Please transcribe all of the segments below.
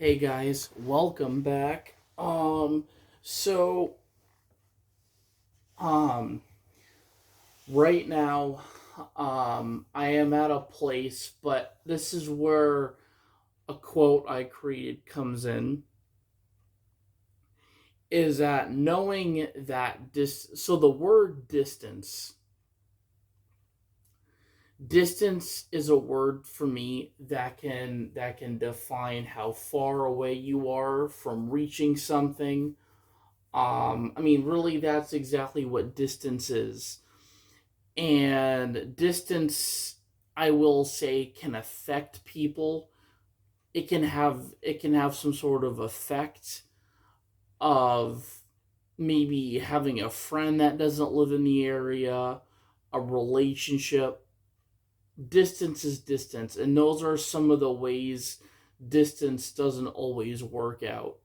Hey guys, welcome back. So um right now I am at a place, but this is where a quote I created comes in, is that knowing that the word distance is a word for me that can define how far away you are from reaching something. I mean, really, that's exactly what distance is. And distance, I will say, can affect people. It can have some sort of effect of maybe having a friend that doesn't live in the area, a relationship. Distance is distance, and those are some of the ways distance doesn't always work out.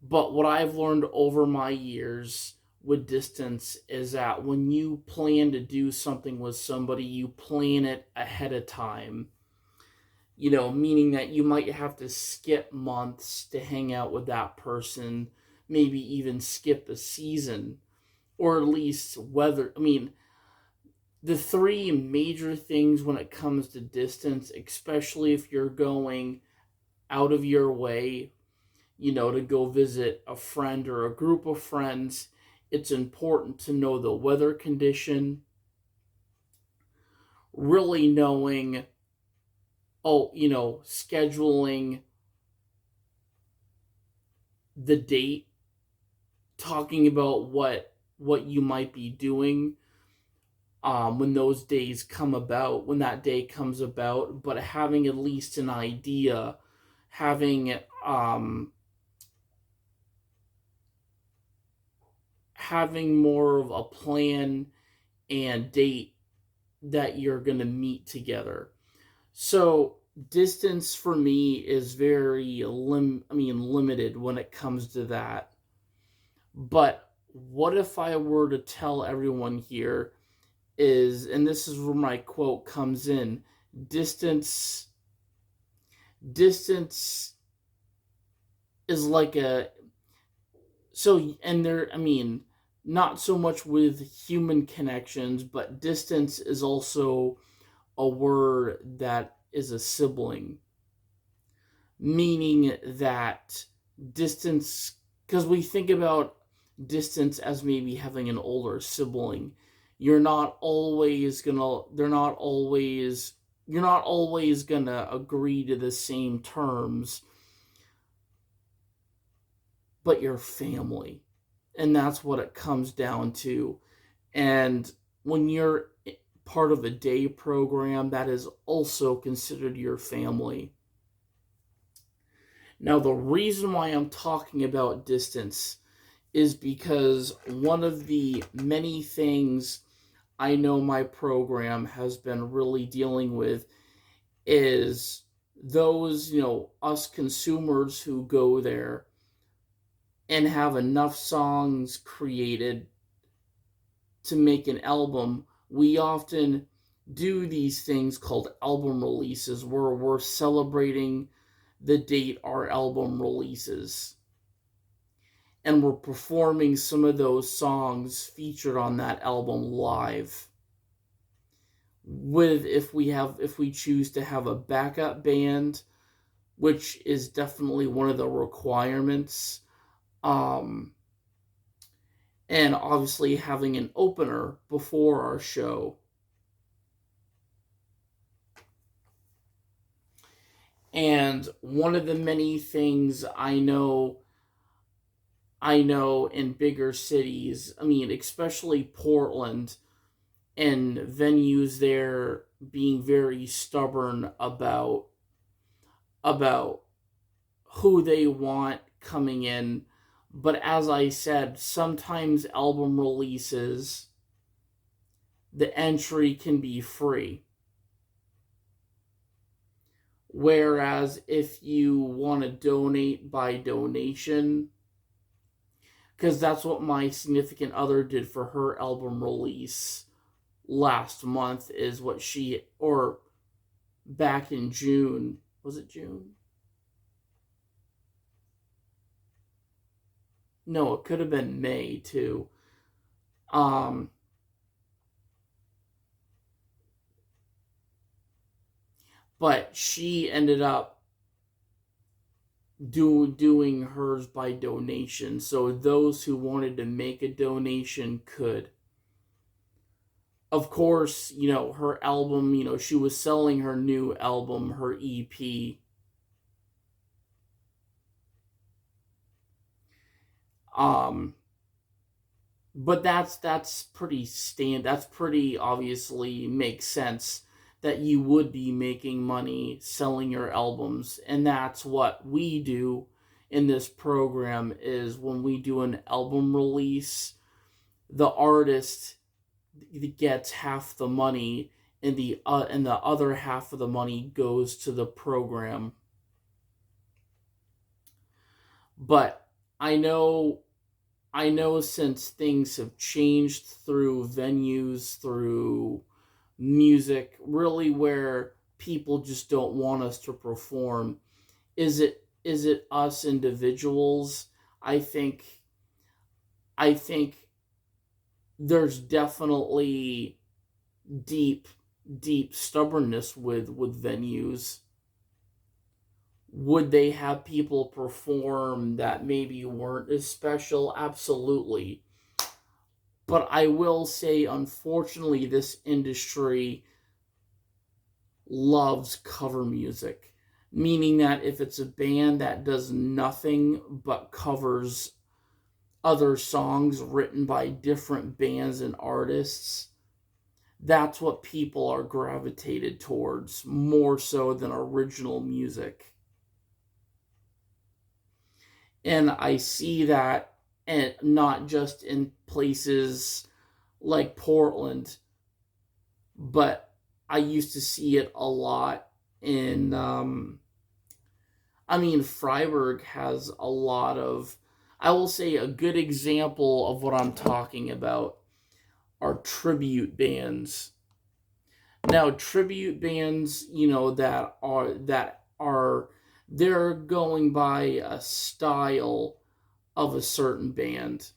But what I've learned over my years with distance is that when you plan to do something with somebody, you plan it ahead of time. Meaning that you might have to skip months to hang out with that person, maybe even skip a season, or at least weather. I mean, the three major things when it comes to distance, especially if you're going out of your way to go visit a friend or a group of friends, it's important to know the weather condition, really knowing, scheduling the date, talking about what you might be doing when those days come about, when that day comes about, but having at least an idea, having having more of a plan and date that you're going to meet together. So distance for me is very limited when it comes to that. But what if I were to tell everyone here is, and this is where my quote comes in, distance distance is like a so and there I mean not so much with human connections, but distance is also a word that is a sibling, meaning that distance, because we think about distance as maybe having an older sibling. You're not always gonna, they're not always, you're not always gonna agree to the same terms, but you're family. And that's what it comes down to. And when you're part of a day program, that is also considered your family. Now, the reason why I'm talking about distance is because one of the many things I know my program has been really dealing with is those, us consumers who go there and have enough songs created to make an album. We often do these things called album releases where we're celebrating the date our album releases, and we're performing some of those songs featured on that album live, with, if we choose to have a backup band, which is definitely one of the requirements, um and obviously having an opener before our show. And one of the many things I know in bigger cities, I mean, especially Portland, and venues there being very stubborn about who they want coming in. But as I said, sometimes album releases, the entry can be free. Whereas if you want to donate by donation, because that's what my significant other did for her album release last month, is what she, or back in June. Was it June? No, it could have been May too. Um, but she ended up doing hers by donation, so those who wanted to make a donation could. Of course, her album, she was selling her new album, her EP. Um, but that's pretty that's pretty obviously makes sense that you would be making money selling your albums, and that's what we do in this program. Is when we do an album release, the artist gets half the money, and the other half of the money goes to the program. But I know I know since things have changed through venues, through music, really where people just don't want us to perform. Is it us individuals? I think I think there's definitely deep deep stubbornness with venues. Would they have people perform that maybe weren't as special? Absolutely. But I will say, unfortunately, this industry loves cover music, meaning that if it's a band that does nothing but covers other songs written by different bands and artists, that's what people are gravitated towards more so than original music. And I see that, and not just in places like Portland, but I used to see it a lot in Freiburg has a lot of, I will say, a good example of what I'm talking about are tribute bands. Now, tribute bands, that are they're going by a style of a certain band.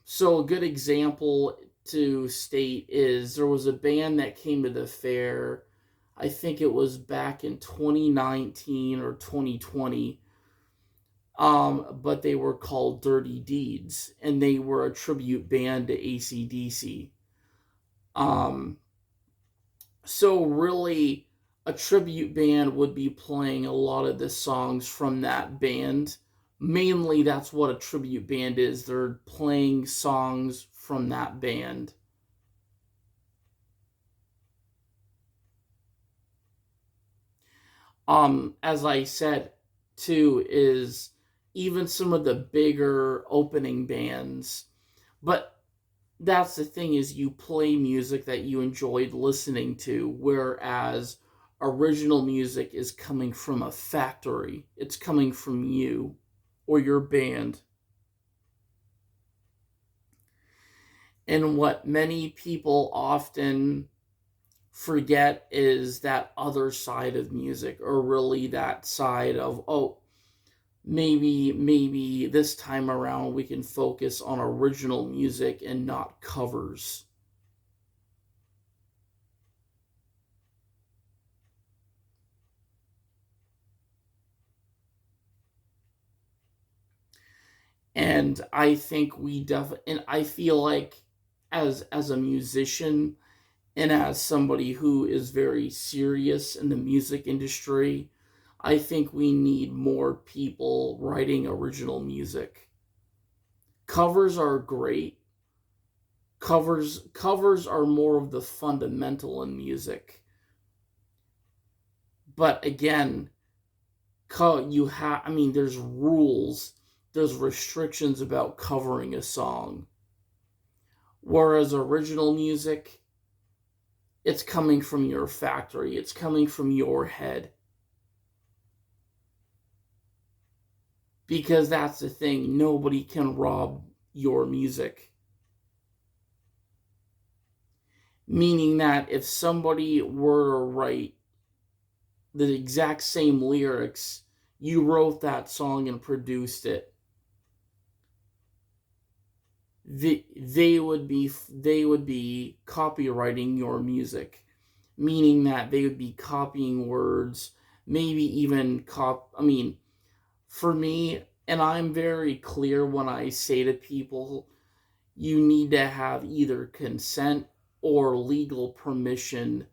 So a good example to state is there was a band that came to the fair. I think it was back in 2019 or 2020. But they were called Dirty Deeds, and they were a tribute band to AC/DC. Um, so really, a tribute band would be playing a lot of the songs from that band. Mainly, that's what a tribute band is. They're playing songs from that band. As I said, too, is even some of the bigger opening bands. But that's the thing, is you play music that you enjoyed listening to, whereas original music is coming from a factory. It's coming from you or your band. And what many people often forget is that other side of music, or really that side of, oh, maybe this time around we can focus on original music and not covers. And I think and I feel like, as a musician and as somebody who is very serious in the music industry, I think we need more people writing original music. Covers are great. Covers are more of the fundamental in music. But again, there's rules, there's restrictions about covering a song. Whereas original music, it's coming from your factory, it's coming from your head. Because that's the thing, nobody can rob your music. Meaning that if somebody were to write the exact same lyrics, you wrote that song and produced it, they would be copywriting your music, meaning that they would be copying words, maybe even I mean, for me, and I'm very clear when I say to people, you need to have either consent or legal permission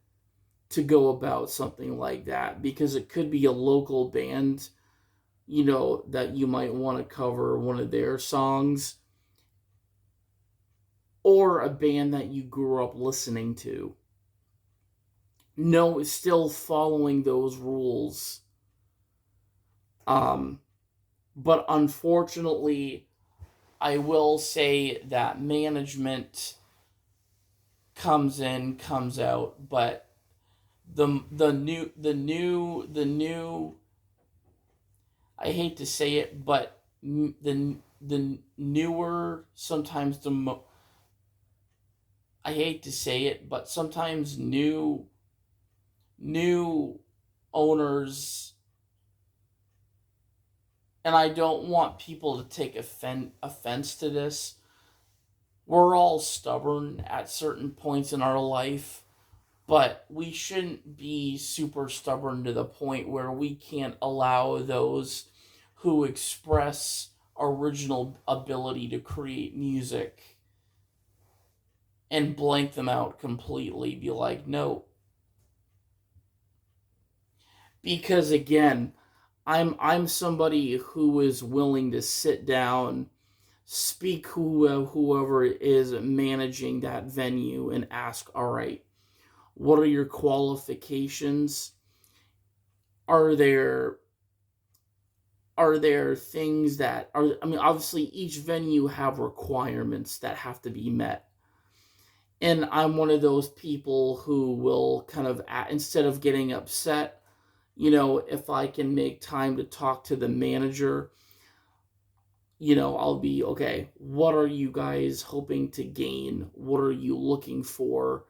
to go about something like that, because it could be a local band, that you might want to cover one of their songs, or a band that you grew up listening to. No, still following those rules. Um, but unfortunately, I will say that management comes in, comes out, but the new I hate to say it, but the newer, sometimes I hate to say it, but sometimes new owners, and I don't want people to take offense to this. We're all stubborn at certain points in our life, but we shouldn't be super stubborn to the point where we can't allow those who express original ability to create music and blank them out completely. Be like, no. Because again, I'm somebody who is willing to sit down, speak whoever is managing that venue, and ask, all right, what are your qualifications? Are there things that are, I mean, obviously each venue have requirements that have to be met. And I'm one of those people who will kind of, instead of getting upset, if I can make time to talk to the manager, I'll be, okay, what are you guys hoping to gain? What are you looking for?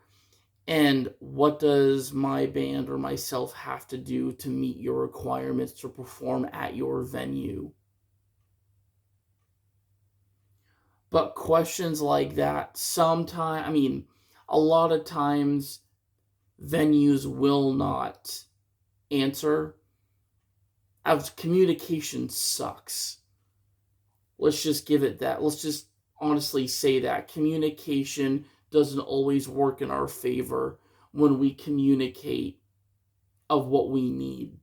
And what does my band or myself have to do to meet your requirements to perform at your venue? But questions like that, sometimes, I mean, a lot of times venues will not answer. As communication sucks. Let's just give it that. Let's just honestly say that communication doesn't always work in our favor when we communicate of what we need.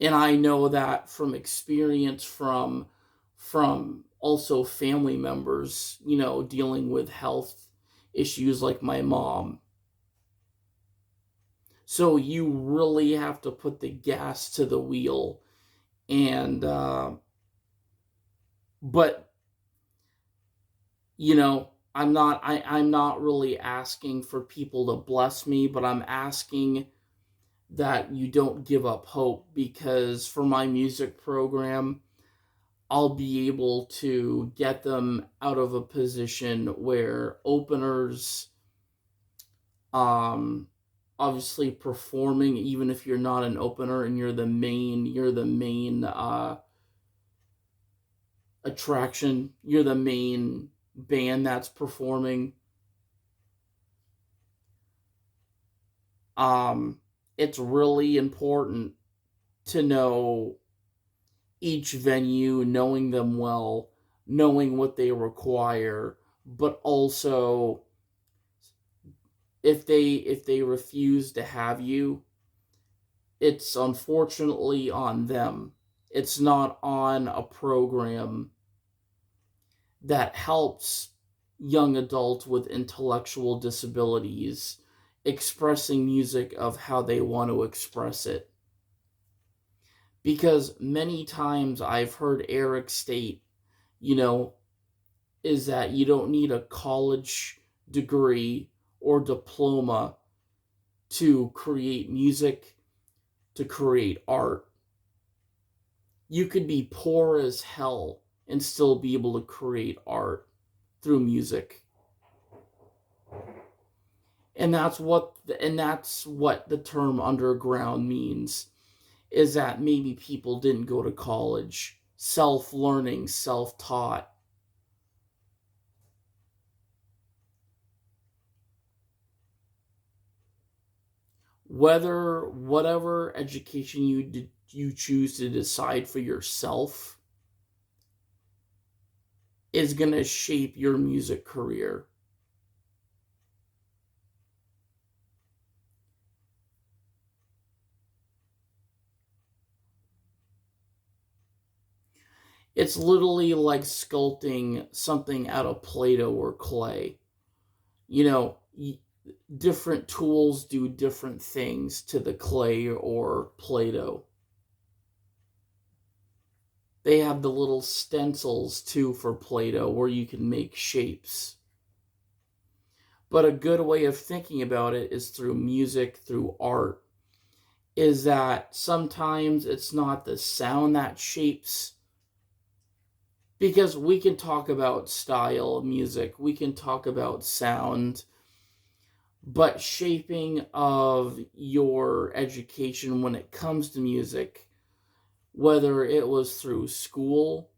And I know that from experience, from also family members, dealing with health issues like my mom. So you really have to put the gas to the wheel. And but I'm not really asking for people to bless me, but I'm asking that you don't give up hope, because for my music program, I'll be able to get them out of a position where openers, um obviously performing, even if you're not an opener and you're the main attraction, you're the main band that's performing, um it's really important to know each venue, knowing them well, knowing what they require, but also if they refuse to have you, it's unfortunately on them. It's not on a program that helps young adults with intellectual disabilities expressing music of how they want to express it. Because many times I've heard Eric state, you know, is that you don't need a college degree or diploma to create music, to create art. You could be poor as hell and still be able to create art through music. And that's what the term underground means, is that maybe people didn't go to college, self-learning, self-taught. Whatever education you choose to decide for yourself is going to shape your music career. It's literally like sculpting something out of Play-Doh or clay. You know, different tools do different things to the clay or Play-Doh. They have the little stencils too for Play-Doh where you can make shapes. But a good way of thinking about it is through music, through art, is that sometimes it's not the sound that shapes, because we can talk about style of music, we can talk about sound, but shaping of your education when it comes to music, whether it was through school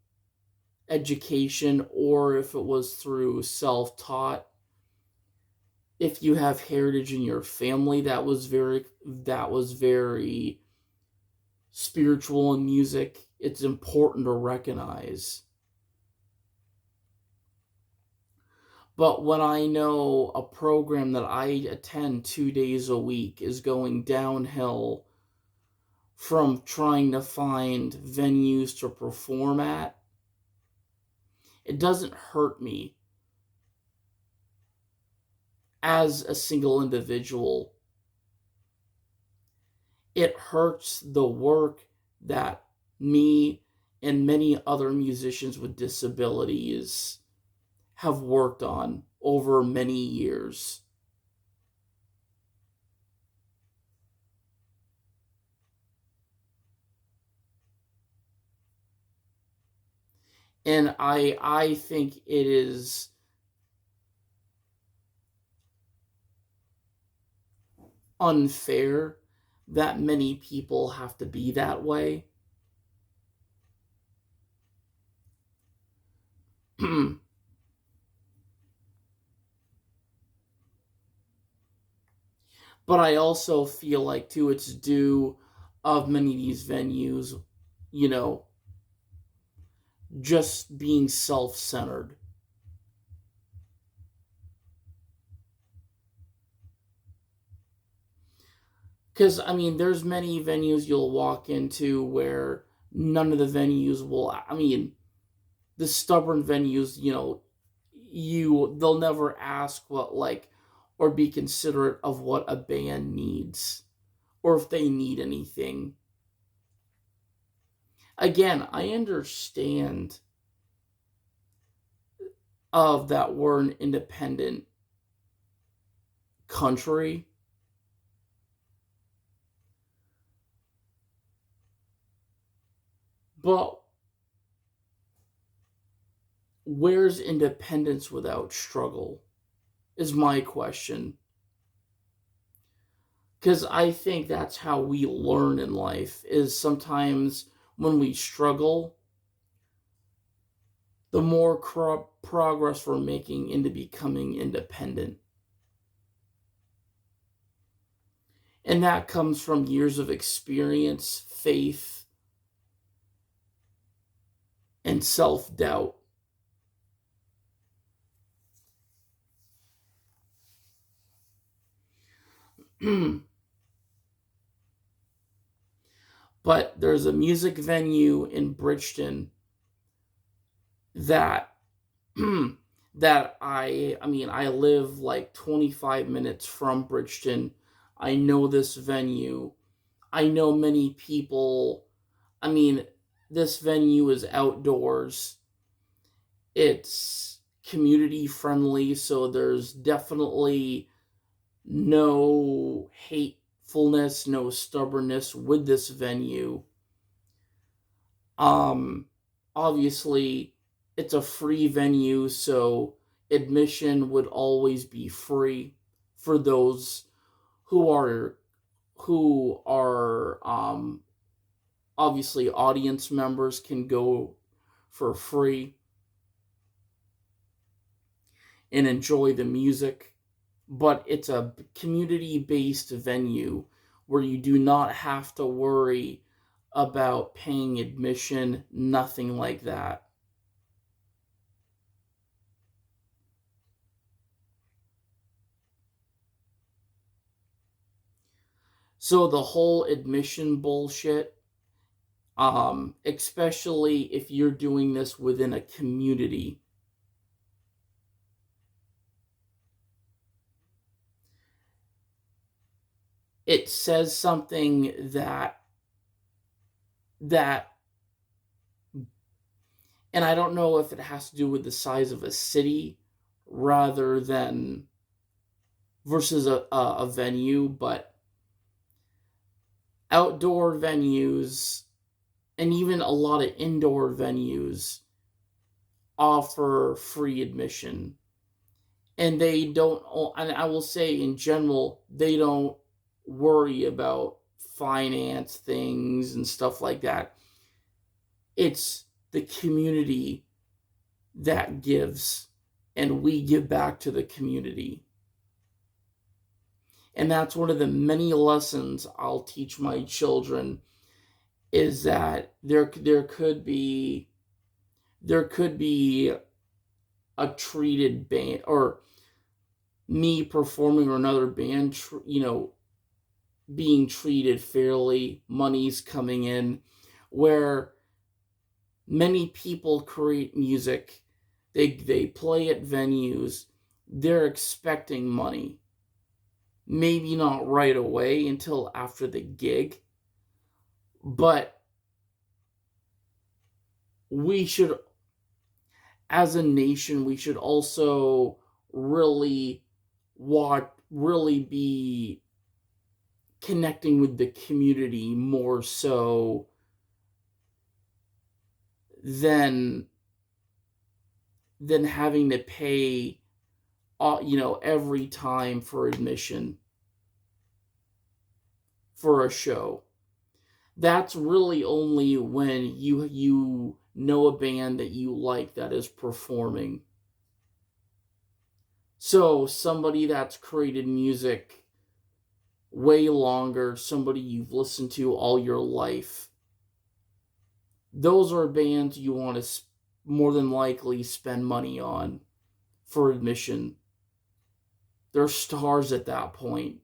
education or if it was through self-taught, if you have heritage in your family that was very spiritual in music, it's important to recognize. But when I know a program that I attend 2 days a week is going downhill from trying to find venues to perform at, it doesn't hurt me as a single individual. It hurts the work that me and many other musicians with disabilities have worked on over many years. And I think it is unfair that many people have to be that way. But I also feel like too it's due of many of these venues, you know, just being self-centered. Because I mean, there's many venues you'll walk into where none of the venues will. I mean, the stubborn venues, they'll never ask what like or be considerate of what a band needs or if they need anything. Again, I understand of that we're an independent country, but where's independence without struggle is my question. Because I think that's how we learn in life, is sometimes when we struggle, the more progress we're making into becoming independent. And that comes from years of experience, faith, and self-doubt. But there's a music venue in Bridgeton that that I mean I live like 25 minutes from Bridgeton. I know this venue. I know many people. I mean, this venue is outdoors. It's community friendly, so there's definitely no hatefulness, no stubbornness with this venue. Um, Obviously, it's a free venue, so admission would always be free for those who are obviously audience members can go for free and enjoy the music, but it's a community-based venue where you do not have to worry about paying admission, nothing like that. So the whole admission bullshit, especially if you're doing this within a community, it says something that and I don't know if it has to do with the size of a city rather than versus a venue, but outdoor venues and even a lot of indoor venues offer free admission. And they don't, and I will say in general, they don't worry about finance things and stuff like that. It's the community that gives, and we give back to the community. And that's one of the many lessons I'll teach my children, is that there could be a treated band, or me performing, or another band being treated fairly, money's coming in, where many people create music, they play at venues, they're expecting money. Maybe not right away until after the gig, but we should, as a nation, we should also really be connecting with the community more so than having to pay every time for admission for a show. That's really only when you know a band that you like that is performing. So somebody that's created music way longer, somebody you've listened to all your life, those are bands you want to more than likely spend money on for admission. They're stars at that point.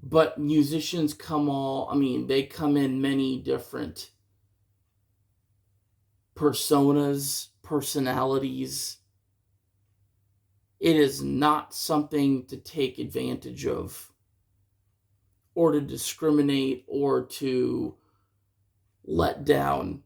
But musicians they come in many different personalities. It is not something to take advantage of, or to discriminate, or to let down.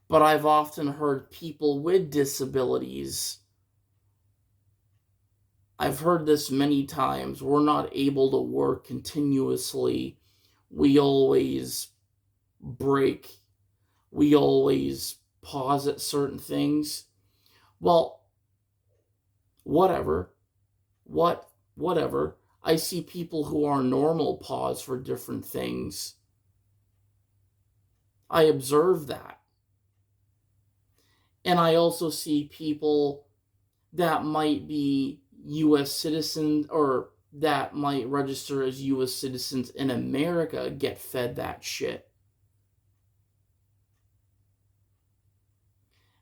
But I've often heard people with disabilities, I've heard this many times, we're not able to work continuously. We always break. We always pause at certain things. Well, whatever. Whatever. I see people who are normal pause for different things. I observe that. And I also see people that might be U.S. citizens, or that might register as U.S. citizens in America, get fed that shit.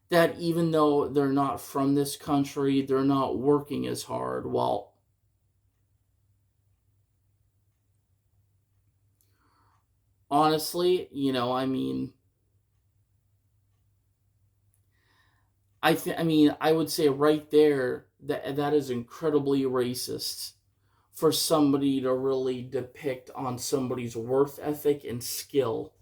That even though they're not from this country, they're not working as hard. Well, honestly, I would say right there that is incredibly racist for somebody to really depict on somebody's worth ethic and skill.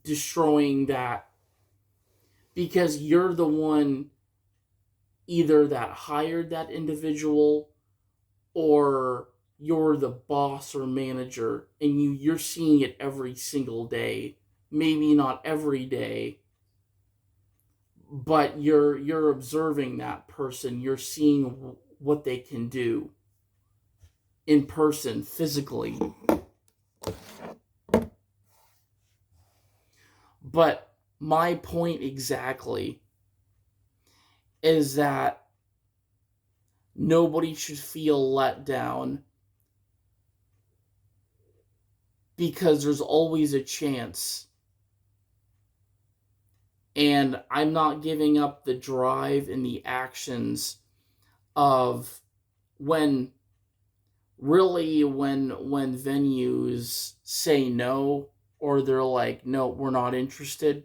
Destroying that, because you're the one either that hired that individual, or you're the boss or manager, and you're seeing it every single day. Maybe not every day, but you're observing that person. You're seeing what they can do in person, physically. But my point exactly is that nobody should feel let down, because there's always a chance. And I'm not giving up the drive and the actions of when when venues say no, or they're like, no, we're not interested.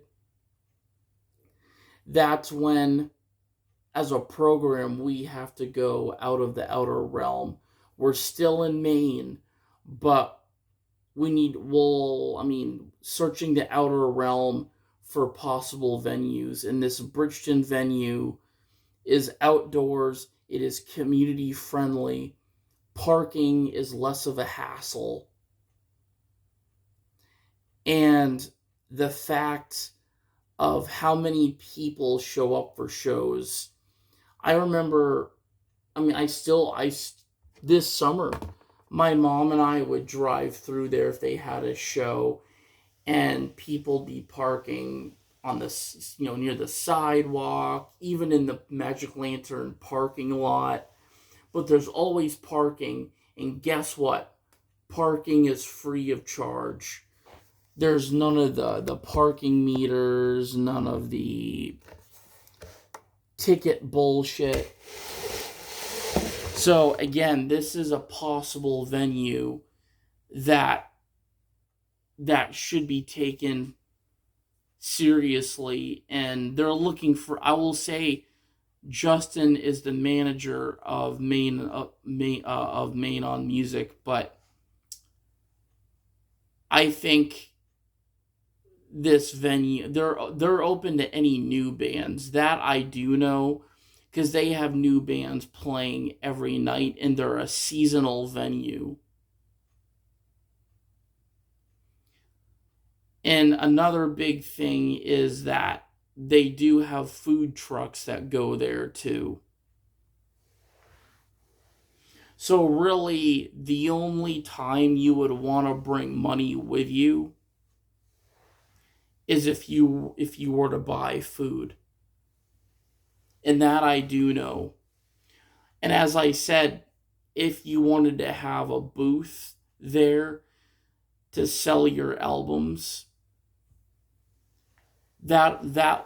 That's when, as a program, we have to go out of the outer realm. We're still in Maine, but searching the outer realm for possible venues. And this Bridgeton venue is outdoors, it is community friendly, parking is less of a hassle. And the fact of how many people show up for shows. I remember, this summer, my mom and I would drive through there if they had a show, and people be parking on the, near the sidewalk, even in the Magic Lantern parking lot. But there's always parking, and guess what? Parking is free of charge. There's none of the parking meters, none of the ticket bullshit. So again, this is a possible venue that should be taken seriously, and they're looking for, I will say, Justin is the manager of Maine on Music, but I think this venue, they're open to any new bands. That I do know, because they have new bands playing every night, and they're a seasonal venue. And another big thing is that they do have food trucks that go there too. So really, the only time you would want to bring money with you is if you were to buy food. And that I do know. And as I said, if you wanted to have a booth there to sell your albums,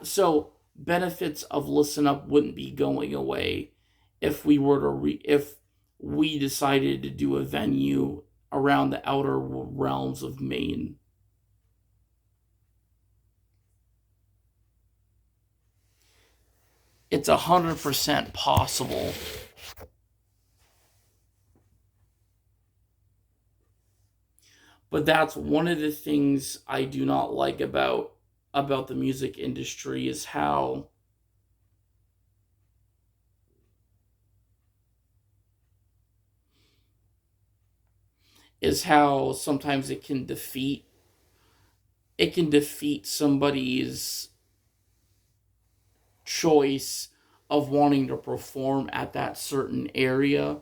so benefits of Listen Up wouldn't be going away if we were to if we decided to do a venue around the outer realms of Maine. It's 100% possible. But that's one of the things I do not like about the music industry, is how sometimes it can defeat somebody's choice of wanting to perform at that certain area.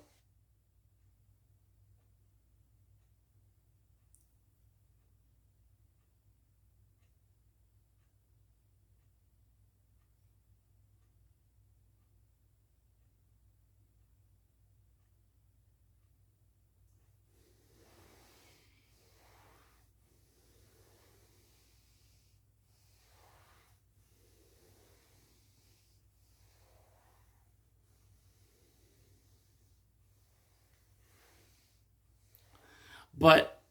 But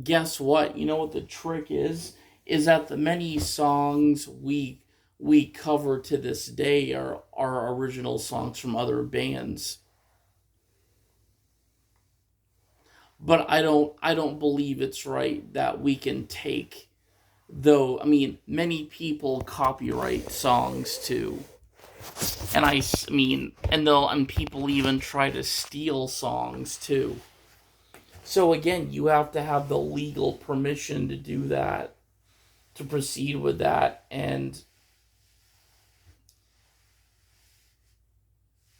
guess what? You know what the trick is? Is that the many songs we cover to this day are original songs from other bands. But I don't believe it's right that we can take, though, many people copyright songs too. And And I mean, and people even try to steal songs too. So again, you have to have the legal permission to do that, to proceed with that, and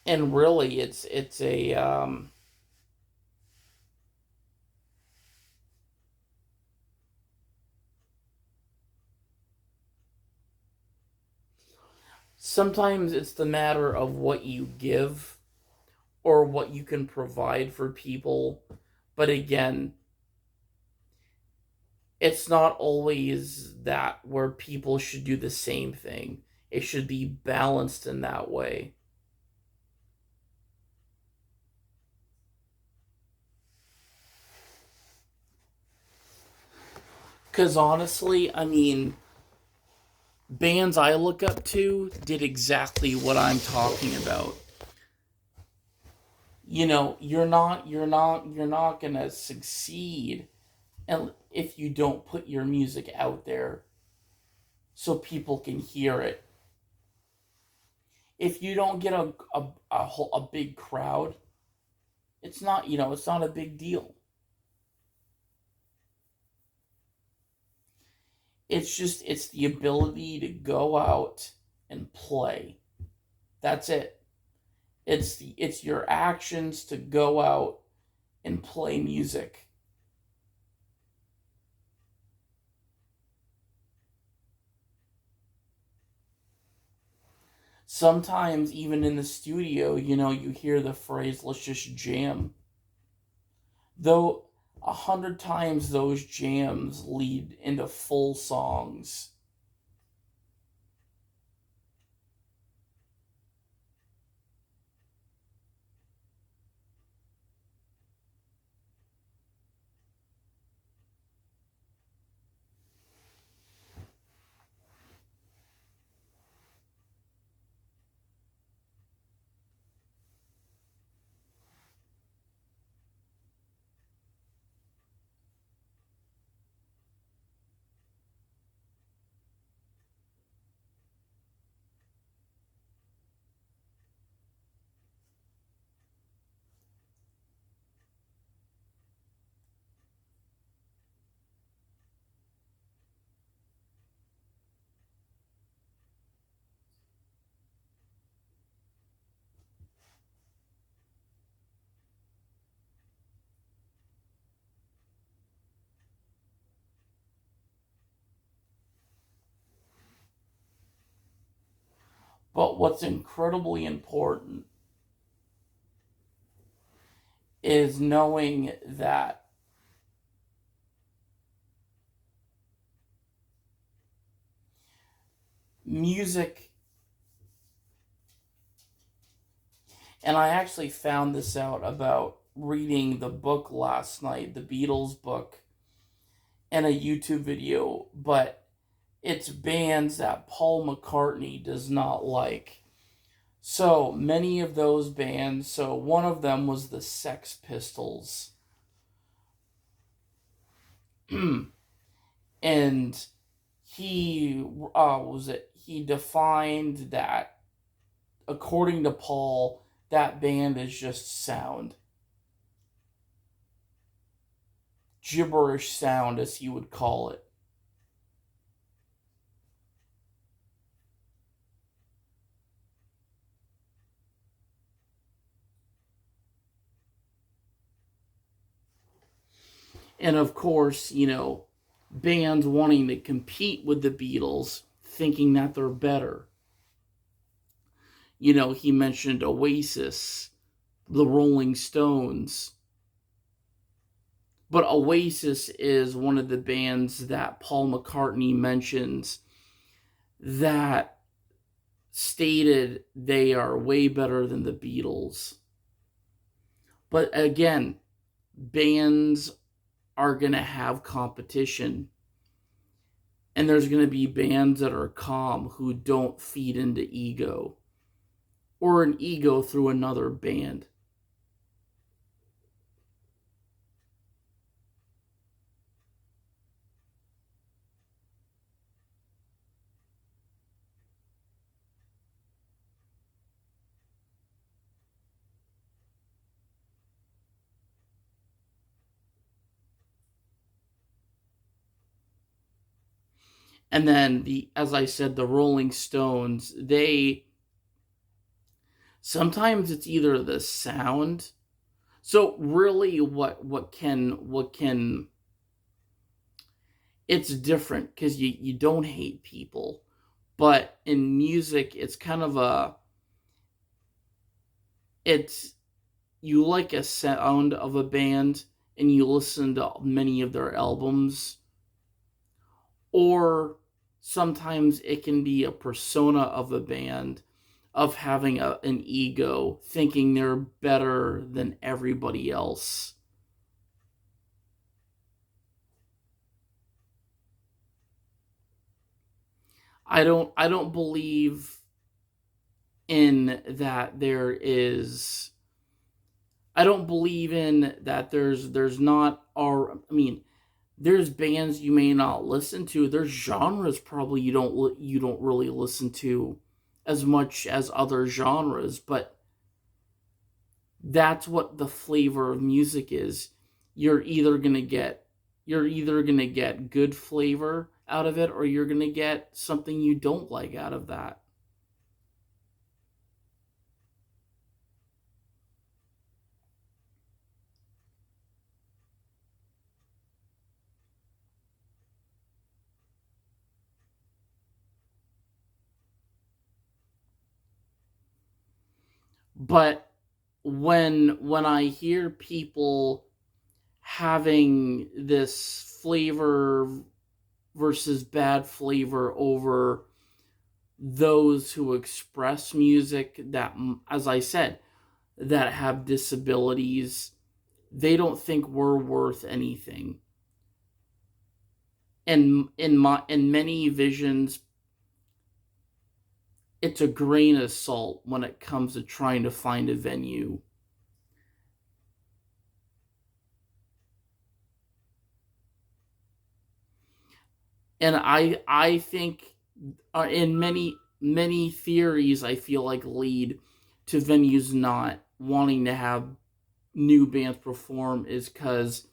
really, it's a sometimes it's the matter of what you give or what you can provide for people. But again, it's not always that where people should do the same thing. It should be balanced in that way. Because honestly, I mean, bands I look up to did exactly what I'm talking about. You're not gonna succeed and if you don't put your music out there so people can hear it. If you don't get a big crowd, it's not a big deal. It's the ability to go out and play. That's it. It's your actions to go out and play music. Sometimes even in the studio, you hear the phrase "let's just jam." Though 100 times those jams lead into full songs. But what's incredibly important is knowing that music, and I actually found this out about reading the book last night, the Beatles book, and a YouTube video, but it's bands that Paul McCartney does not like. So many of those bands, so one of them was the Sex Pistols. And he defined that according to Paul, that band is just sound. Gibberish sound, as he would call it. And of course, bands wanting to compete with the Beatles, thinking that they're better. He mentioned Oasis, the Rolling Stones. But Oasis is one of the bands that Paul McCartney mentions that stated they are way better than the Beatles. But again, bands are going to have competition. And there's going to be bands that are calm who don't feed into ego or an ego through another band. And then as I said, the Rolling Stones, they sometimes it's either the sound. So really what can it's different because you don't hate people. But in music it's kind of a it's you like a sound of a band and you listen to many of their albums, or sometimes it can be a persona of a band of having an ego, thinking they're better than everybody else. I don't believe in that there is I don't believe in that there's not or I mean there's bands you may not listen to. There's genres probably you don't really listen to as much as other genres, but that's what the flavor of music is. You're either going to get you're either going to get good flavor out of it or you're going to get something you don't like out of that. But when I hear people having this flavor versus bad flavor over those who express music that, as I said, that have disabilities, they don't think we're worth anything. And in many visions, it's a grain of salt when it comes to trying to find a venue. And I think in many theories, I feel like lead to venues not wanting to have new bands perform is because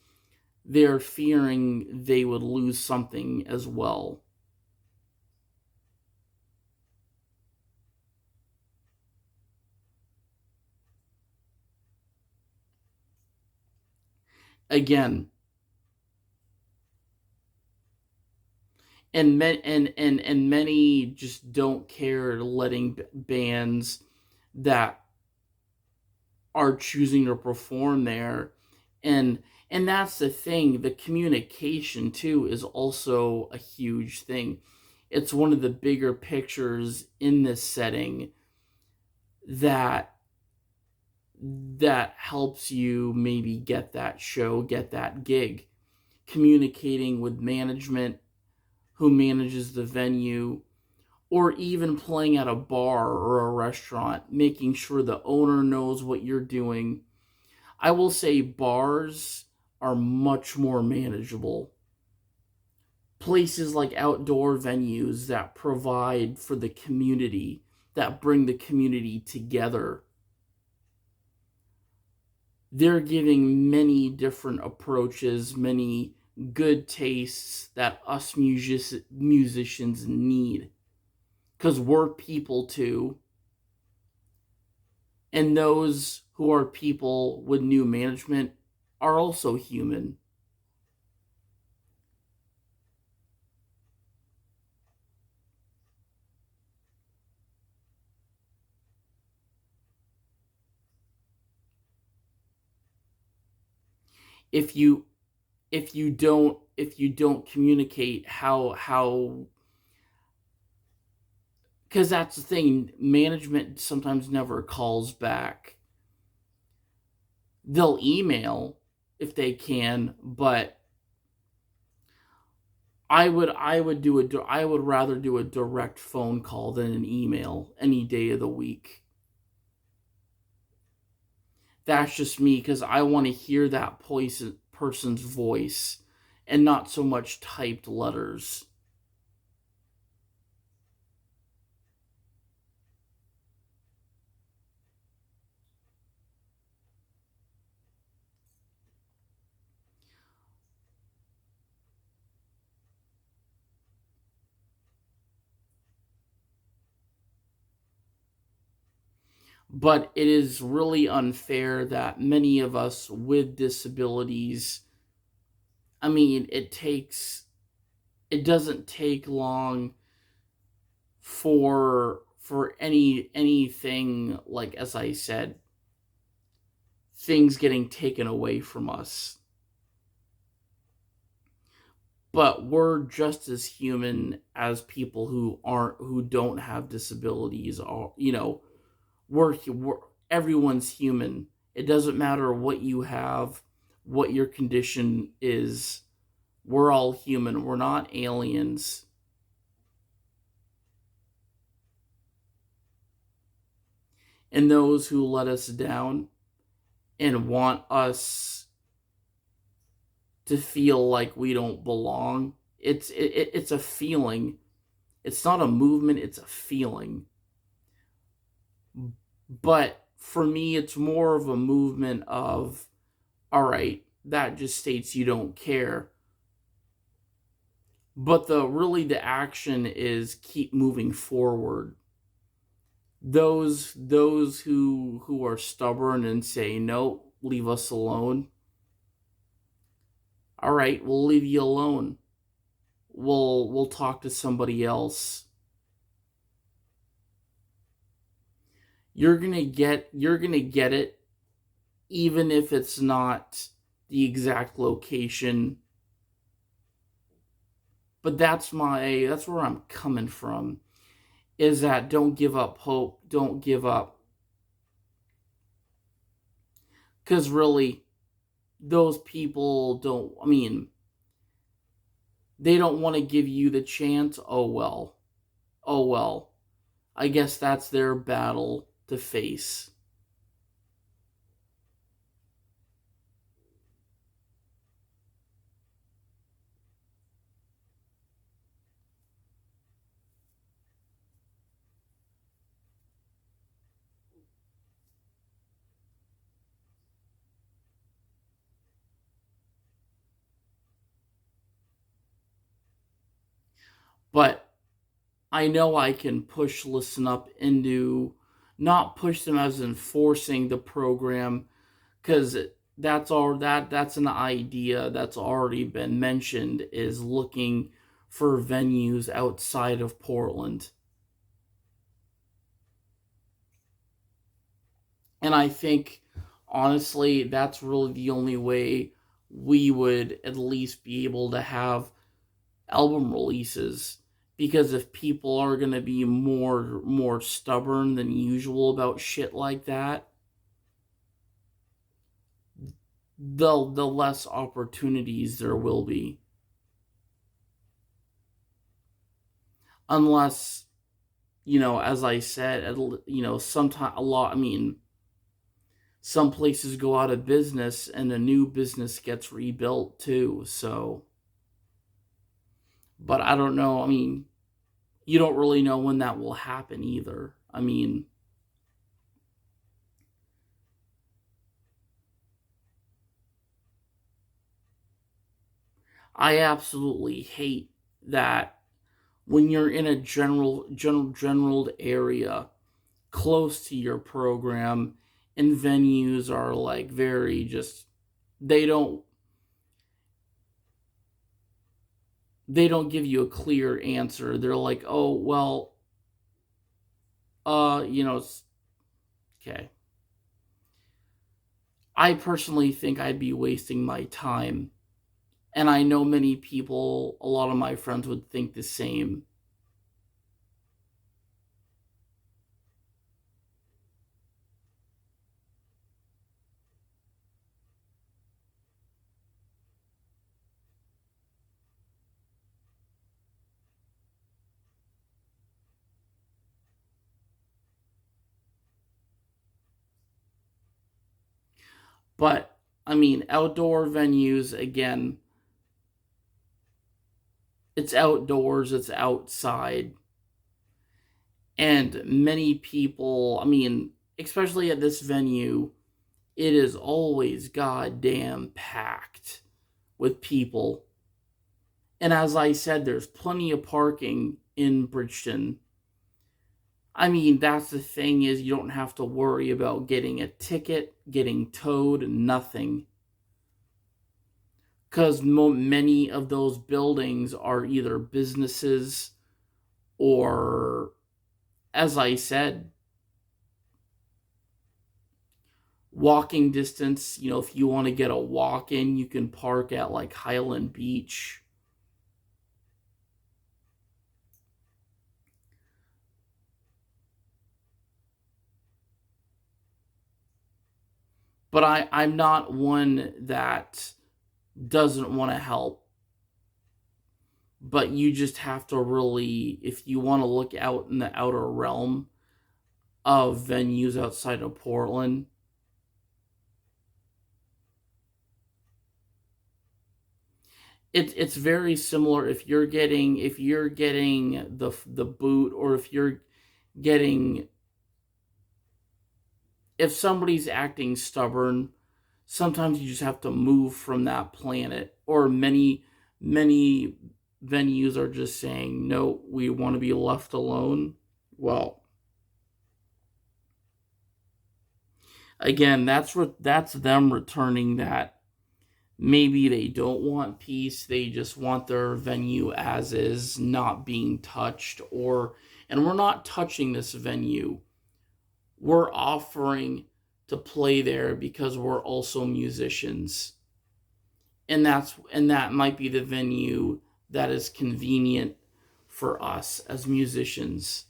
they're fearing they would lose something as well. Again, and many just don't care letting bands that are choosing to perform there, and and that's the thing. The communication too is also a huge thing. It's one of the bigger pictures in this setting that helps you maybe get that show, get that gig. Communicating with management who manages the venue, or even playing at a bar or a restaurant, making sure the owner knows what you're doing. I will say bars are much more manageable. Places like outdoor venues that provide for the community, that bring the community together, they're giving many different approaches, many good tastes that us musicians need. Because we're people too. And those who are people with new management are also human. If you if you don't communicate how because that's the thing, management sometimes never calls back. They'll email if they can, but I would rather do a direct phone call than an email any day of the week. That's just me because I want to hear that person's voice and not so much typed letters. But it is really unfair that many of us with disabilities, I mean, it doesn't take long for anything, like, as I said, things getting taken away from us. But we're just as human as people who don't have disabilities. Are, we're everyone's human. It doesn't matter what you have, what your condition is. We're all human. We're not aliens. And those who let us down and want us to feel like we don't belong, it's a feeling. It's not a movement, it's a feeling. But for me, it's more of a movement of, all right, that just states you don't care. But the action is keep moving forward. Those who are stubborn and say no, leave us alone. All right, we'll leave you alone. We'll talk to somebody else. You're gonna get it, even if it's not the exact location. But that's where I'm coming from. Is that don't give up hope, don't give up. Because really, those people don't, I mean, they don't want to give you the chance. Oh well. Oh well. I guess that's their battle to face. But I know I can push Listen Up into, not push them as enforcing the program, because that's an idea that's already been mentioned, is looking for venues outside of Portland. And I think, honestly, that's really the only way we would at least be able to have album releases. Because if people are going to be more stubborn than usual about shit like that, the less opportunities there will be. Unless, as I said, sometimes a lot, I mean, some places go out of business and a new business gets rebuilt too. So, but I don't know. I mean, you don't really know when that will happen either. I mean, I absolutely hate that when you're in a general area close to your program, and venues are like very just, they don't they don't give you a clear answer. They're like, "Oh, well, okay." I personally think I'd be wasting my time, and I know many people, a lot of my friends would think the same. But I mean, outdoor venues, again, it's outdoors, it's outside. And many people, I mean, especially at this venue, it is always goddamn packed with people. And as I said, there's plenty of parking in Bridgeton. I mean, that's the thing, is you don't have to worry about getting a ticket, getting towed, nothing. Because many of those buildings are either businesses or, as I said, walking distance. You know, if you want to get a walk in, you can park at like Highland Beach. But I'm not one that doesn't want to help. But you just have to really, if you want to look out in the outer realm of venues outside of Portland, it's very similar. If you're getting the boot, or if you're getting, if somebody's acting stubborn, sometimes you just have to move from that planet. Or many venues are just saying, no, we want to be left alone. Well, again, that's them returning that maybe they don't want peace, they just want their venue as is, not being touched. Or, and we're not touching this venue, we're offering to play there because we're also musicians. And that might be the venue that is convenient for us as musicians.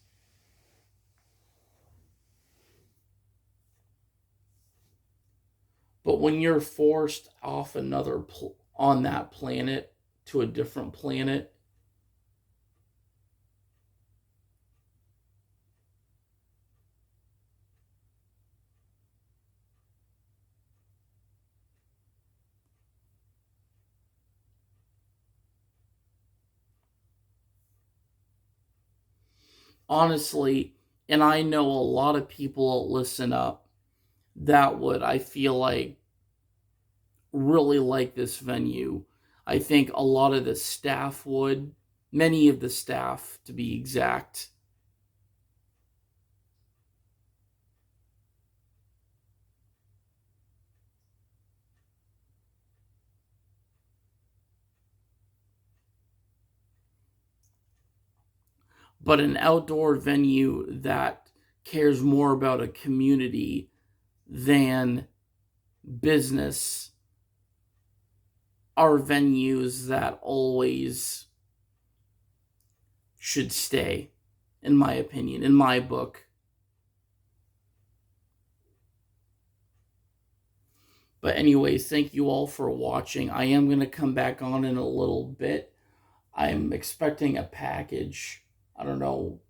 But when you're forced off on that planet to a different planet, honestly, and I know a lot of people listen up that would, I feel like, really like this venue. I think a lot of the staff would, many of the staff to be exact. But an outdoor venue that cares more about a community than business are venues that always should stay, in my opinion, in my book. But, anyways, thank you all for watching. I am going to come back on in a little bit. I'm expecting a package. I don't know.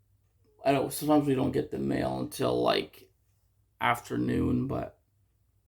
Sometimes we don't get the mail until like afternoon, but